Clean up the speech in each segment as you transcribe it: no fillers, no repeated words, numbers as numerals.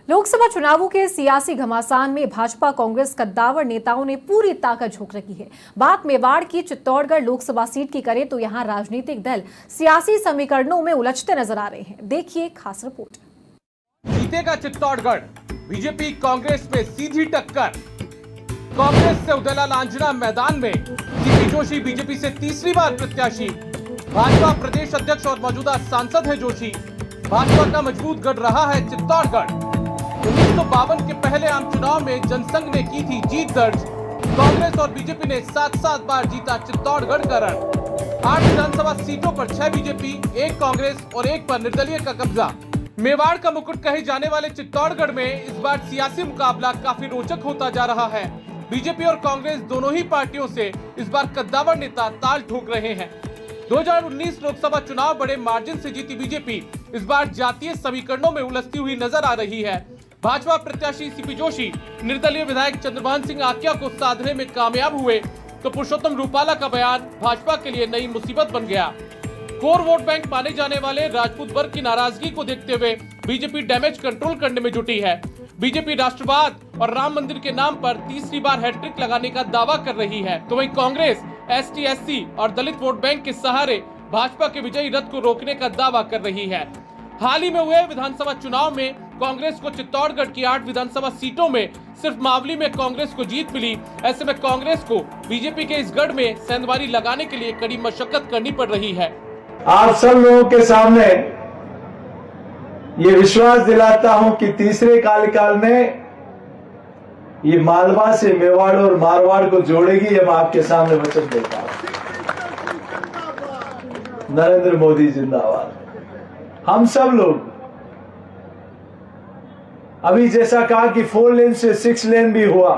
लोकसभा चुनावों के सियासी घमासान में भाजपा कांग्रेस कद्दावर नेताओं ने पूरी ताकत झोंक रखी है। बात मेवाड़ की चित्तौड़गढ़ लोकसभा सीट की करें तो यहां राजनीतिक दल सियासी समीकरणों में उलझते नजर आ रहे हैं। देखिए खास रिपोर्ट। जीतेगा चित्तौड़गढ़, बीजेपी कांग्रेस में सीधी टक्कर। कांग्रेस से उदयलाल आंजना मैदान में, सीपी जोशी बीजेपी से तीसरी बार प्रत्याशी। भाजपा प्रदेश अध्यक्ष और मौजूदा सांसद है जोशी। भाजपा का मजबूत गढ़ रहा है चित्तौड़गढ़। 1952 के पहले आम चुनाव में जनसंघ ने की थी जीत दर्ज। कांग्रेस और बीजेपी ने 7-7 बार जीता चित्तौड़गढ़ का रण। 8 विधानसभा सीटों पर 6 बीजेपी, 1 कांग्रेस और 1 पर निर्दलीय का कब्जा। मेवाड़ का मुकुट कहे जाने वाले चित्तौड़गढ़ में इस बार सियासी मुकाबला काफी रोचक होता जा रहा है। बीजेपी और कांग्रेस दोनों ही पार्टियों से इस बार कद्दावर नेता ताल ठोक रहे हैं। 2019 लोकसभा चुनाव बड़े मार्जिन से जीती बीजेपी इस बार जातीय समीकरणों में उलझती हुई नजर आ रही है। भाजपा प्रत्याशी सीपी जोशी निर्दलीय विधायक चंद्रभान सिंह आक्या को साधने में कामयाब हुए तो पुरुषोत्तम रूपाला का बयान भाजपा के लिए नई मुसीबत बन गया। कोर वोट बैंक माने जाने वाले राजपूत वर्ग की नाराजगी को देखते हुए बीजेपी डैमेज कंट्रोल करने में जुटी है। बीजेपी राष्ट्रवाद और राम मंदिर के नाम पर तीसरी बार हैट्रिक लगाने का दावा कर रही है, तो वहीं कांग्रेस एसटी, एससी और दलित वोट बैंक के सहारे भाजपा के विजयी रथ को रोकने का दावा कर रही है। हाल ही में हुए विधानसभा चुनाव में कांग्रेस को चित्तौड़गढ़ की 8 विधानसभा सीटों में सिर्फ मावली में कांग्रेस को जीत मिली। ऐसे में कांग्रेस को बीजेपी के इस गढ़ में सेंधमारी लगाने के लिए कड़ी मशक्कत करनी पड़ रही है। आप सब लोगों के सामने ये विश्वास दिलाता हूं कि तीसरे कार्यकाल में ये मालवा से मेवाड़ और मारवाड़ को जोड़ेगी। हम आपके सामने वचन देता हूं। नरेंद्र मोदी जिंदाबाद। हम सब लोग अभी जैसा कहा कि 4 लेन से 6 लेन भी हुआ,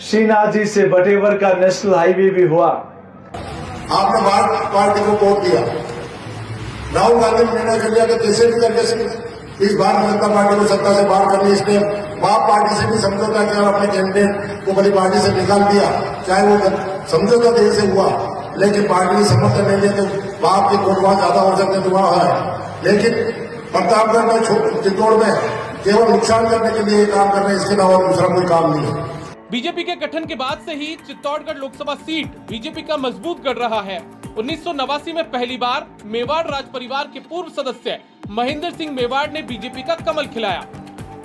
श्रीनाथ जी से बटेवर का नेशनल हाईवे भी हुआ। आपने भारत पार्टी को वोट दिया। राहुल गांधी ने निर्णय कर लिया कि किसी भी तरीके से इस भारतीय जनता पार्टी को सत्ता से बाहर करनी, इसने बाप पार्टी से भी समझौता किया और अपने कैंडिडेट को बड़ी पार्टी से निकाल दिया। चाहे वो समझौता देर से हुआ, लेकिन पार्टी ने समर्थन नहीं दिया तो बाप के वोट वहां ज्यादा हो सकते दुआ है। लेकिन प्रतापगढ़ में, चित्तौड़ में केवल नुकसान करने के लिए काम कर रहे हैं, इसके अलावा दूसरा कोई काम नहीं है। बीजेपी के गठन के बाद से ही चित्तौड़गढ़ लोकसभा सीट बीजेपी का मजबूत गढ़ रहा है। 1989 में पहली बार मेवाड़ राज परिवार के पूर्व सदस्य महेंद्र सिंह मेवाड़ ने बीजेपी का कमल खिलाया।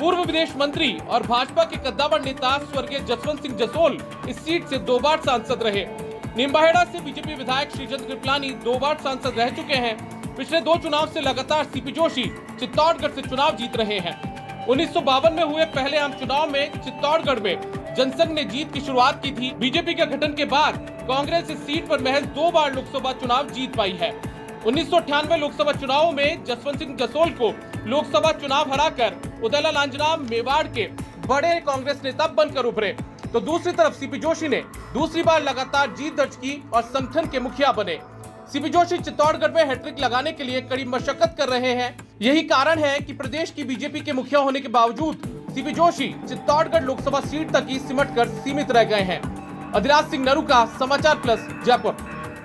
पूर्व विदेश मंत्री और भाजपा के कद्दावर नेता स्वर्गीय जसवंत सिंह जसोल इस सीट से 2 बार सांसद रहे। निम्बाहेड़ा से बीजेपी विधायक श्रीचंद्र कृपलानी 2 बार सांसद रह चुके हैं। पिछले 2 चुनाव से लगातार सीपी जोशी चित्तौड़गढ़ से चुनाव जीत रहे हैं। 1952 में हुए पहले आम चुनाव में चित्तौड़गढ़ में जनसंघ ने जीत की शुरुआत की थी। बीजेपी के गठन के बाद कांग्रेस इस सीट पर महज 2 बार लोकसभा चुनाव जीत पाई है। 1998 लोकसभा चुनावों में जसवंत सिंह जसोल को लोकसभा चुनाव हराकर उदयलाल आंजना मेवाड़ के बड़े कांग्रेस नेता बनकर उभरे, तो दूसरी तरफ सीपी जोशी ने दूसरी बार लगातार जीत दर्ज की और संगठन के मुखिया बने। सीपी जोशी चित्तौड़गढ़ में हैट्रिक लगाने के लिए कड़ी मशक्कत कर रहे हैं। यही कारण है कि प्रदेश की बीजेपी के मुखिया होने के बावजूद सीपी जोशी चित्तौड़गढ़ लोकसभा सीट तक ही सिमट कर सीमित रह गए हैं। अधिराज सिंह नरूका, समाचार प्लस, जयपुर।